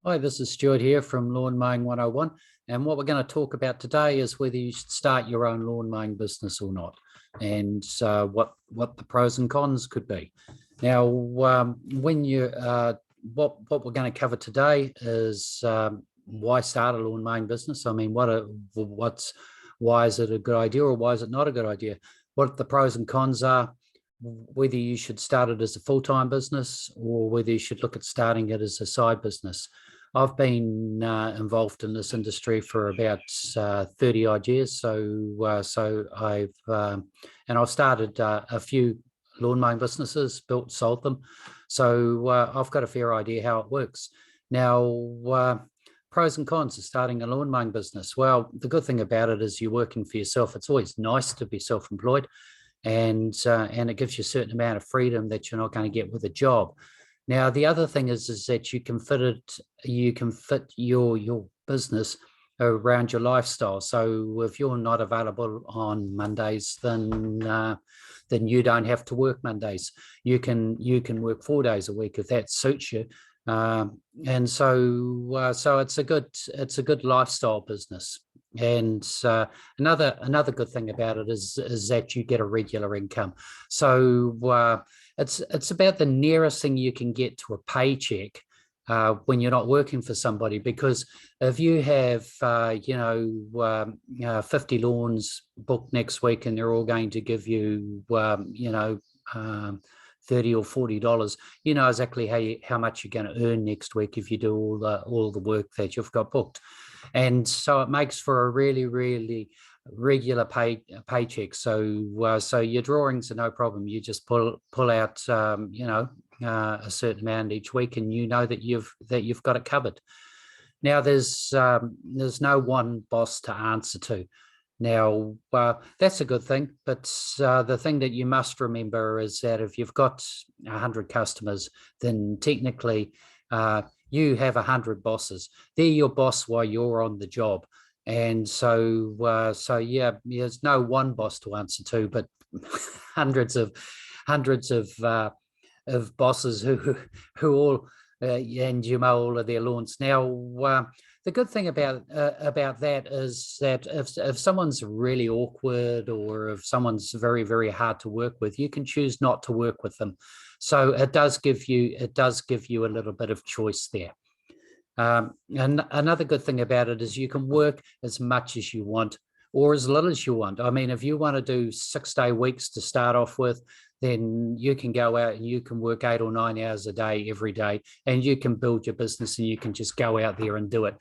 Hi, this is Stuart here from Lawn Mowing 101. And what we're going to talk about today is whether you should start your own lawn mowing business or not, and what the pros and cons could be. Now, when you what we're going to cover today is why start a lawn mowing business. I mean, why is it a good idea or why is it not a good idea? What the pros and cons are, whether you should start it as a full-time business or whether you should look at starting it as a side business. I've been involved in this industry for about 30 odd years. So I've started a few lawn mowing businesses, built, sold them. So I've got a fair idea how it works. Now, pros and cons of starting a lawn mowing business. Well, the good thing about it is you're working for yourself. It's always nice to be self-employed, and it gives you a certain amount of freedom that you're not going to get with a job. Now, the other thing is that you can fit your business around your lifestyle. So if you're not available on Mondays, then you don't have to work Mondays. You can work 4 days a week if that suits you. And so it's a good lifestyle business. And another good thing about it is that you get a regular income. So it's about the nearest thing you can get to a paycheck when you're not working for somebody. Because if you have 50 lawns booked next week and they're all going to give you $30 or $40, you know exactly how much you're going to earn next week if you do all the work that you've got booked. And so it makes for a really, really regular paycheck. So your drawings are no problem. You just pull out a certain amount each week, and you know that you've got it covered. Now there's no one boss to answer to. Now, that's a good thing, but the thing that you must remember is that if you've got 100 customers, then technically you have 100 bosses. They're your boss while you're on the job. And so there's no one boss to answer to, but hundreds of bosses who all and you mow all of their lawns. Now, the good thing about that is that if someone's really awkward or if someone's very, very hard to work with, you can choose not to work with them. So it does give you a little bit of choice there. And another good thing about it is you can work as much as you want or as little as you want. I mean, if you want to do 6-day weeks to start off with, then you can go out and you can work 8 or 9 hours a day every day, and you can build your business and you can just go out there and do it.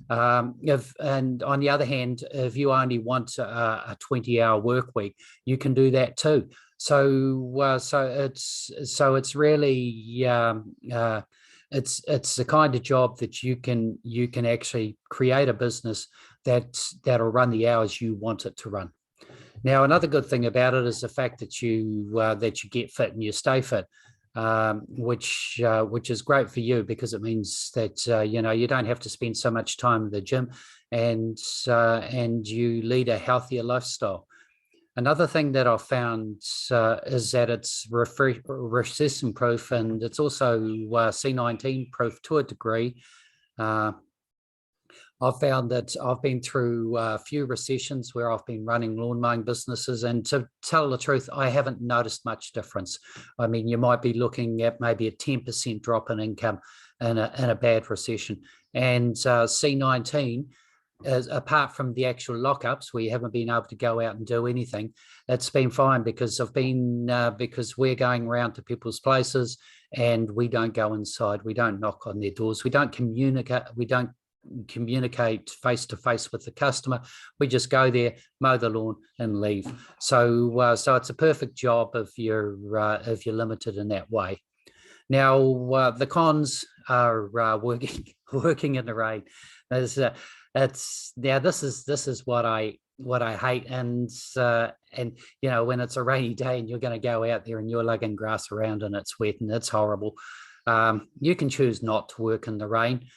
And on the other hand, if you only want a 20-hour work week, you can do that too. So it's really it's the kind of job that you can actually create a business that'll run the hours you want it to run. Now, another good thing about it is the fact that you get fit and you stay fit, which is great for you because it means that you don't have to spend so much time in the gym, and you lead a healthier lifestyle. Another thing that I've found is that it's recession proof, and it's also C19 proof to a degree. I've found that I've been through a few recessions where I've been running lawn mowing businesses, and to tell the truth, I haven't noticed much difference. I mean, you might be looking at maybe a 10% drop in income in a bad recession, and C19, apart from the actual lockups where you haven't been able to go out and do anything, it's been fine because because we're going around to people's places and we don't go inside, we don't knock on their doors, we don't communicate face to face with the customer. We just go there, mow the lawn, and leave. So it's a perfect job if you're limited in that way. Now, the cons are working in the rain. This is what I hate, and when it's a rainy day and you're going to go out there and you're lugging grass around and it's wet and it's horrible. You can choose not to work in the rain,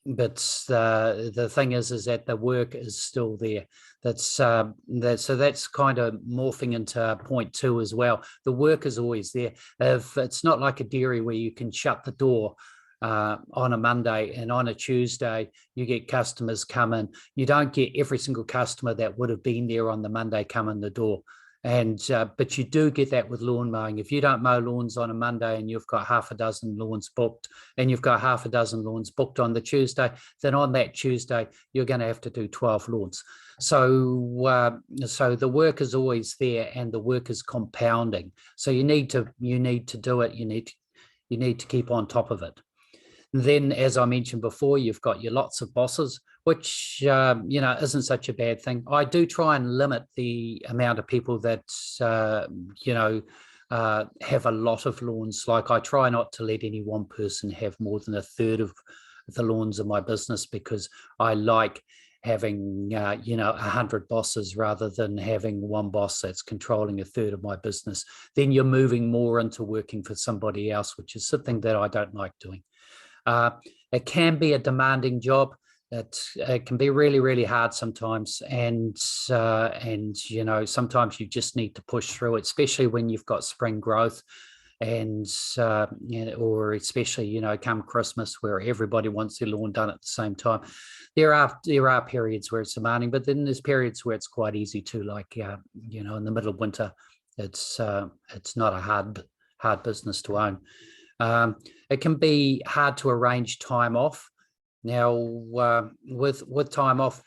but the thing is that the work is still there. That's kind of morphing into point 2 as well. The work is always there. If it's not like a dairy where you can shut the door on a Monday, and on a Tuesday you get customers come in. You don't get every single customer that would have been there on the Monday come in the door. And but you do get that with lawn mowing. If you don't mow lawns on a Monday and you've got half a dozen lawns booked, and you've got half a dozen lawns booked on the Tuesday, then on that Tuesday you're going to have to do 12 lawns. So so the work is always there, and the work is compounding. So you need to do it. You need to keep on top of it. Then, as I mentioned before, you've got your lots of bosses, which, isn't such a bad thing. I do try and limit the amount of people that, have a lot of lawns. Like, I try not to let any one person have more than a third of the lawns in my business, because I like having, 100 bosses rather than having one boss that's controlling a third of my business. Then you're moving more into working for somebody else, which is something that I don't like doing. It can be a demanding job. It can be really, really hard sometimes, and sometimes you just need to push through it, especially when you've got spring growth, and or especially come Christmas, where everybody wants their lawn done at the same time. There are periods where it's demanding, but then there's periods where it's quite easy too. Like in the middle of winter, it's not a hard business to own. It can be hard to arrange time off. Now, with time off,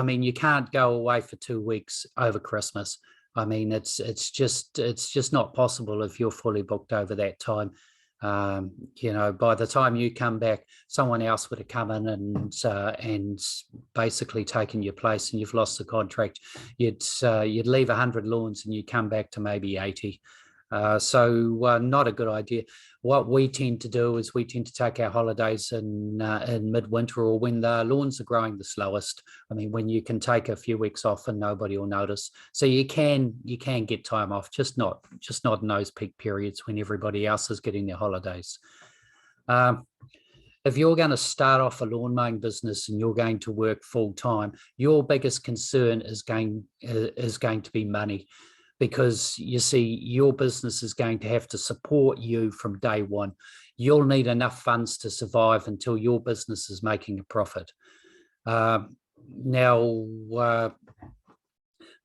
you can't go away for 2 weeks over Christmas. It's just not possible if you're fully booked over that time. By the time you come back, someone else would have come in and basically taken your place, and you've lost the contract. You'd leave 100 lawns and you come back to maybe 80. So not a good idea. What we tend to do is we tend to take our holidays in midwinter, or when the lawns are growing the slowest. When you can take a few weeks off and nobody will notice. So you can get time off, just not in those peak periods when everybody else is getting their holidays. If you're going to start off a lawn mowing business and you're going to work full time, your biggest concern is going to be money. Because you see, your business is going to have to support you from day one. You'll need enough funds to survive until your business is making a profit. Now,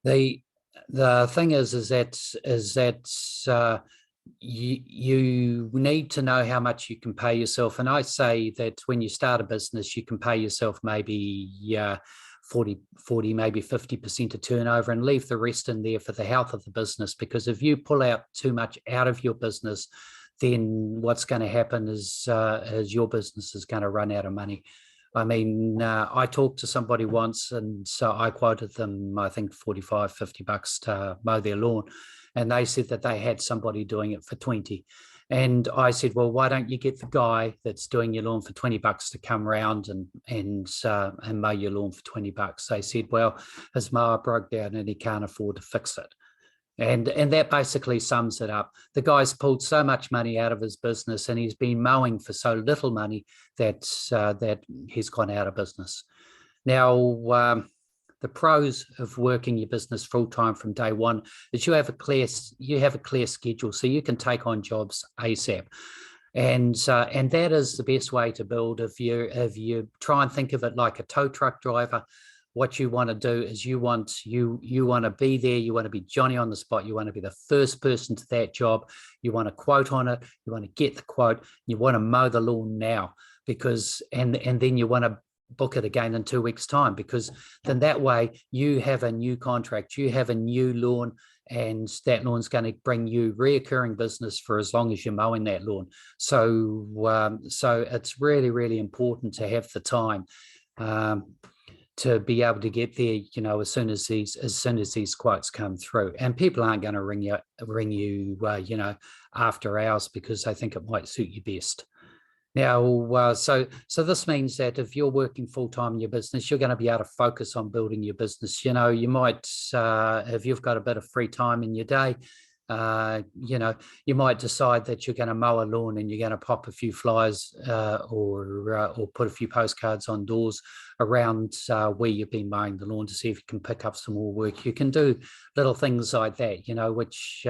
the thing is that you need to know how much you can pay yourself. And I say that when you start a business, you can pay yourself maybe 40, maybe 50% of turnover, and leave the rest in there for the health of the business. Because if you pull out too much out of your business, then what's going to happen is your business is going to run out of money. I talked to somebody once, and so I quoted them, I think $45-50 to mow their lawn, and they said that they had somebody doing it for 20. And I said, well, why don't you get the guy that's doing your lawn for $20 to come round and mow your lawn for $20? They said, well, his mower broke down and he can't afford to fix it. And that basically sums it up. The guy's pulled so much money out of his business, and he's been mowing for so little money that he's gone out of business. Now, the pros of working your business full time from day one is you have a clear schedule, so you can take on jobs ASAP, and that is the best way to build. If you try and think of it like a tow truck driver, what you want to do is you want to be there. You want to be Johnny on the spot. You want to be the first person to that job. You want a quote on it. You want to get the quote. You want to mow the lawn now, because and then you want to book it again in 2 weeks' time, because then that way you have a new contract, you have a new lawn, and that lawn's going to bring you reoccurring business for as long as you're mowing that lawn. So it's really, really important to have the time to be able to get there, as soon as these quotes come through. And people aren't going to ring you after hours, because they think it might suit you best. Now, so this means that if you're working full time in your business, you're going to be able to focus on building your business. You might, if you've got a bit of free time in your day, you might decide that you're going to mow a lawn, and you're going to pop a few flyers or put a few postcards on doors around where you've been mowing the lawn, to see if you can pick up some more work. You can do little things like that, which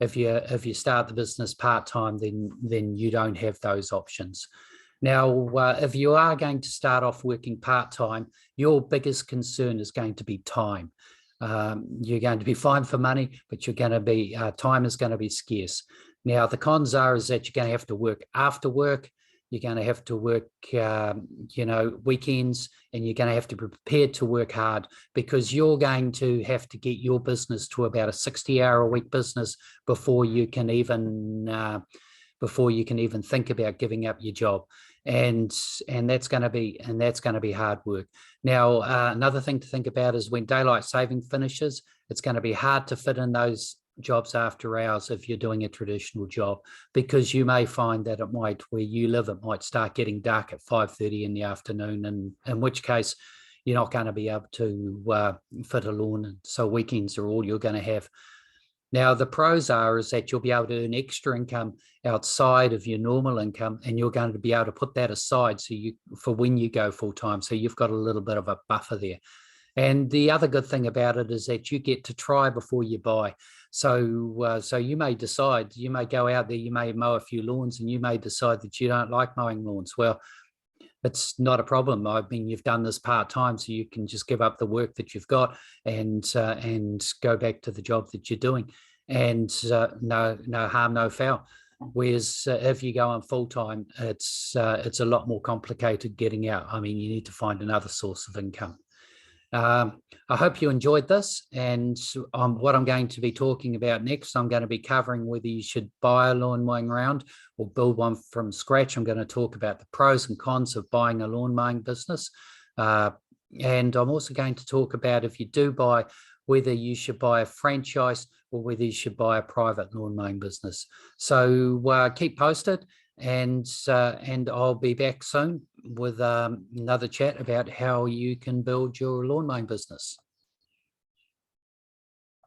If you start the business part-time, then you don't have those options. Now, if you are going to start off working part-time, your biggest concern is going to be time. You're going to be fine for money, but you're going to be time is going to be scarce. Now, the cons is that you're going to have to work after work. You're going to have to work, weekends, and you're going to have to be prepared to work hard, because you're going to have to get your business to about a 60-hour-a-week business before you can even think about giving up your job. And that's going to be hard work. Now, another thing to think about is when daylight saving finishes, it's going to be hard to fit in those jobs after hours if you're doing a traditional job, because you may find that where you live, it might start getting dark at 5:30 in the afternoon, and in which case you're not going to be able to fit a lawn, and so weekends are all you're going to have. Now, the pros is that you'll be able to earn extra income outside of your normal income, and you're going to be able to put that aside for when you go full time. So you've got a little bit of a buffer there. And the other good thing about it is that you get to try before you buy. So you may decide, you may go out there, you may mow a few lawns, and you may decide that you don't like mowing lawns. Well, it's not a problem. I mean, you've done this part-time, so you can just give up the work that you've got and go back to the job that you're doing. And no harm, no foul. Whereas if you go on full-time, it's a lot more complicated getting out. I mean, you need to find another source of income. I hope you enjoyed this, and what I'm going to be talking about next, I'm going to be covering whether you should buy a lawn mowing round or build one from scratch. I'm going to talk about the pros and cons of buying a lawn mowing business. And I'm also going to talk about, if you do buy, whether you should buy a franchise or whether you should buy a private lawn mowing business. So keep posted, and I'll be back soon with another chat about how you can build your lawn mowing business.